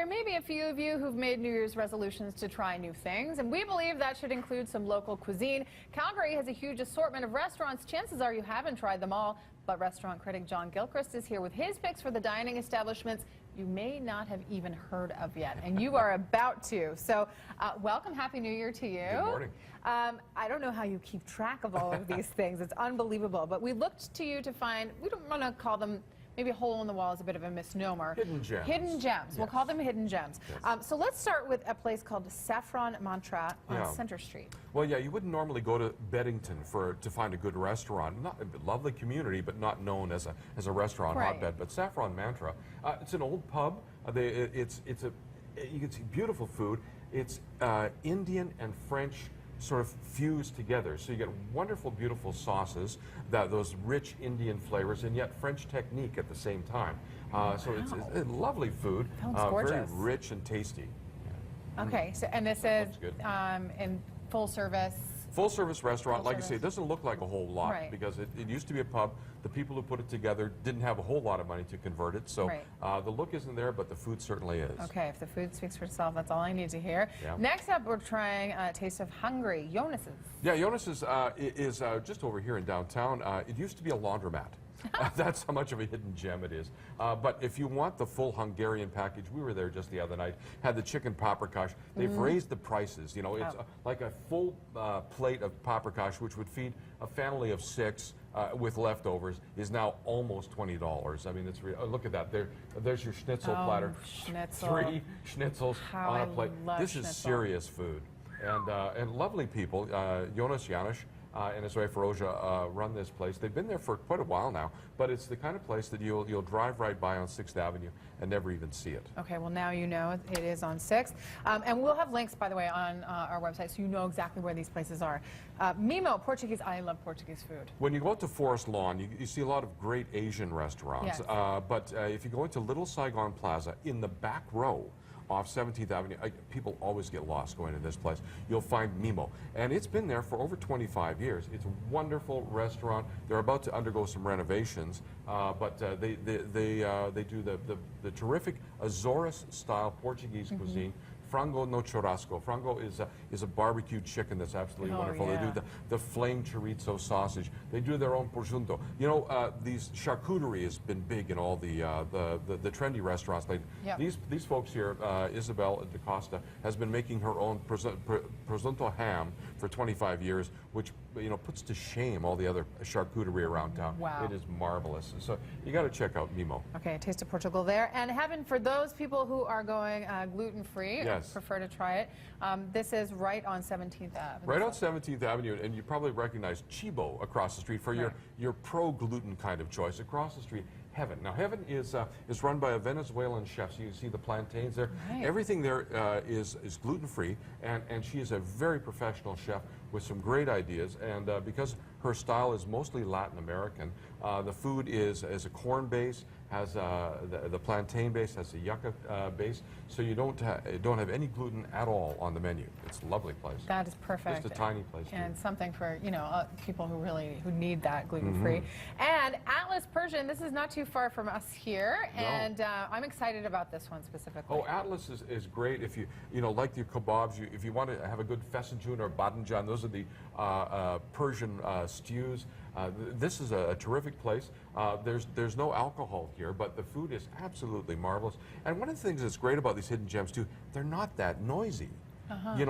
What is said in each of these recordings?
there may be a few of you who've made New Year's resolutions to try new things, and we believe that should include some local cuisine. Calgary has a huge assortment of restaurants. Chances are you haven't tried them all, but restaurant critic John Gilchrist is here with his picks for the dining establishments you may not have even heard of yet, and you are about to. So welcome, Happy New Year to you. Good morning. I don't know how you keep track of all of these things. It's unbelievable, but we looked to you to find, we don't want to call them, maybe a hole in the wall is a bit of a misnomer. Hidden gems. Hidden gems. Yes. We'll call them hidden gems. Yes. So let's start with a place called Saffron Mantra on Center Street. Well, yeah, you wouldn't normally go to Beddington to find a good restaurant. Not a lovely community, but not known as a restaurant hotbed. But Saffron Mantra, it's an old pub. You can see beautiful food. It's Indian and French sort of fused together. So you get wonderful, beautiful sauces, those rich Indian flavors, and yet French technique at the same time. So it's lovely food, very rich and tasty. Yeah. Okay, so and this is in full service. Full service restaurant, like I say, it doesn't look like a whole lot because it used to be a pub. The people who put it together didn't have a whole lot of money to convert it, so the look isn't there, but the food certainly is. Okay, if the food speaks for itself, that's all I need to hear. Yeah. Next up, we're trying a taste of Hungry, Jonas's. Yeah, Jonas's is just over here in downtown. It used to be a laundromat. That's how much of a hidden gem it is. But if you want the full Hungarian package, we were there just the other night, had the chicken paprikash. They've raised the prices. You know, it's like a full plate of paprikash, which would feed a family of 6 with leftovers, is now almost $20. I mean, it's look at that. There's your schnitzel platter. Schnitzel. 3 schnitzels on a plate. This is serious food. And lovely people. Jonas Janusz and his wife Roja run this place. They've been there for quite a while now, but it's the kind of place that you'll drive right by on 6th Avenue and never even see it. Okay, well now you know it is on 6th. And we'll have links, by the way, on our website so you know exactly where these places are. Mimo, Portuguese, I love Portuguese food. When you go out to Forest Lawn, you see a lot of great Asian restaurants. Yes. But if you go into Little Saigon Plaza, in the back row, off 17th Avenue, people always get lost going to this place. You'll find Mimo, and it's been there for over 25 years. It's a wonderful restaurant. They're about to undergo some renovations, but they do the terrific Azores-style Portuguese cuisine. Frango no churrasco. Frango is a barbecued chicken that's absolutely wonderful. Yeah. They do the flame chorizo sausage. They do their own prosciutto. You know, these charcuterie has been big in all the trendy restaurants. These folks here, Isabel da Costa, has been making her own prosciutto ham for 25 years, which puts to shame all the other charcuterie around town. Wow. It is marvelous. So you got to check out Mimo. Okay, Taste of Portugal there. And Heaven, for those people who are going gluten-free, prefer to try it, this is right on 17th Avenue. Right on 17th Avenue, and you probably recognize Chibo across the street for your pro-gluten kind of choice. Across the street, Heaven. Now, Heaven is run by a Venezuelan chef, so you see the plantains there. Everything there is gluten-free, and she is a very professional chef with some great ideas, and because her style is mostly Latin American, the food is a corn base, has the plantain base, has the yucca base, so you don't have any gluten at all on the menu. It's a lovely place. That is perfect. Just a tiny place. And something for people who need that gluten-free. And Atlas Persian, this is not too far from us here, and I'm excited about this one specifically. Oh, Atlas is great if you like your kebabs. If you want to have a good fesenjoon or badinjan, those are the Persian stews. This is a terrific place. There's no alcohol here, but the food is absolutely marvelous. And one of the things that's great about these hidden gems too, they're not that noisy.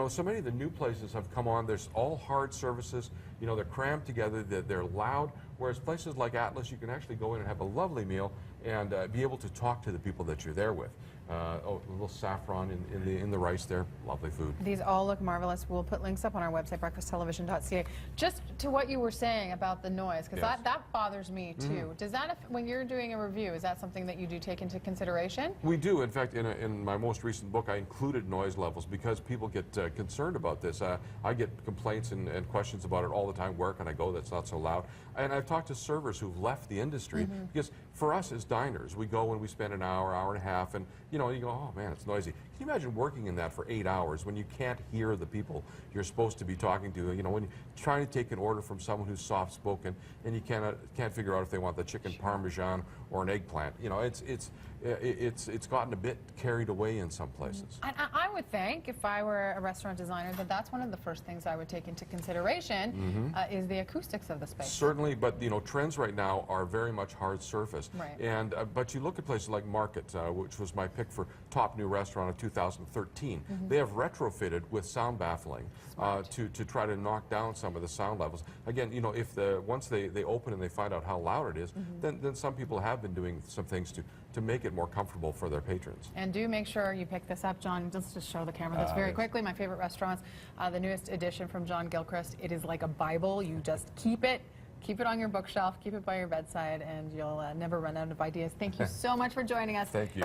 So many of the new places have come on. There's all hard services. They're crammed together. They're loud. Whereas places like Atlas, you can actually go in and have a lovely meal and be able to talk to the people that you're there with. A little saffron in the rice there. Lovely food. These all look marvelous. We'll put links up on our website, breakfasttelevision.ca. Just to what you were saying about the noise, because that bothers me too. Does that, when you're doing a review, is that something that you do take into consideration? We do. In fact, in my most recent book, I included noise levels because people get concerned about this. I get complaints and questions about it all the time. Where can I go that's not so loud? And I've talk to servers who've left the industry, because for us as diners, we go and we spend an hour, hour and a half, and you know, you go, oh man, it's noisy. Can you imagine working in that for 8 hours when you can't hear the people you're supposed to be talking to? You know, when you're trying to take an order from someone who's soft-spoken and you can't figure out if they want the chicken parmesan or an eggplant. You know, it's gotten a bit carried away in some places. And I would think, if I were a restaurant designer, that that's one of the first things I would take into consideration is the acoustics of the space. Certainly, but you know, trends right now are very much hard surface. Right. And but you look at places like Market, which was my pick for top new restaurant of 2013. They have retrofitted with sound baffling to try to knock down some of the sound levels. Again, you know, if once they open and they find out how loud it is, then some people have been doing some things to make it more comfortable for their patrons. And do make sure you pick this up, John. Let's just show the camera this very quickly. My favorite restaurants, the newest edition from John Gilchrist. It is like a Bible. You just keep it on your bookshelf, keep it by your bedside, and you'll never run out of ideas. Thank you so much for joining us. Thank you.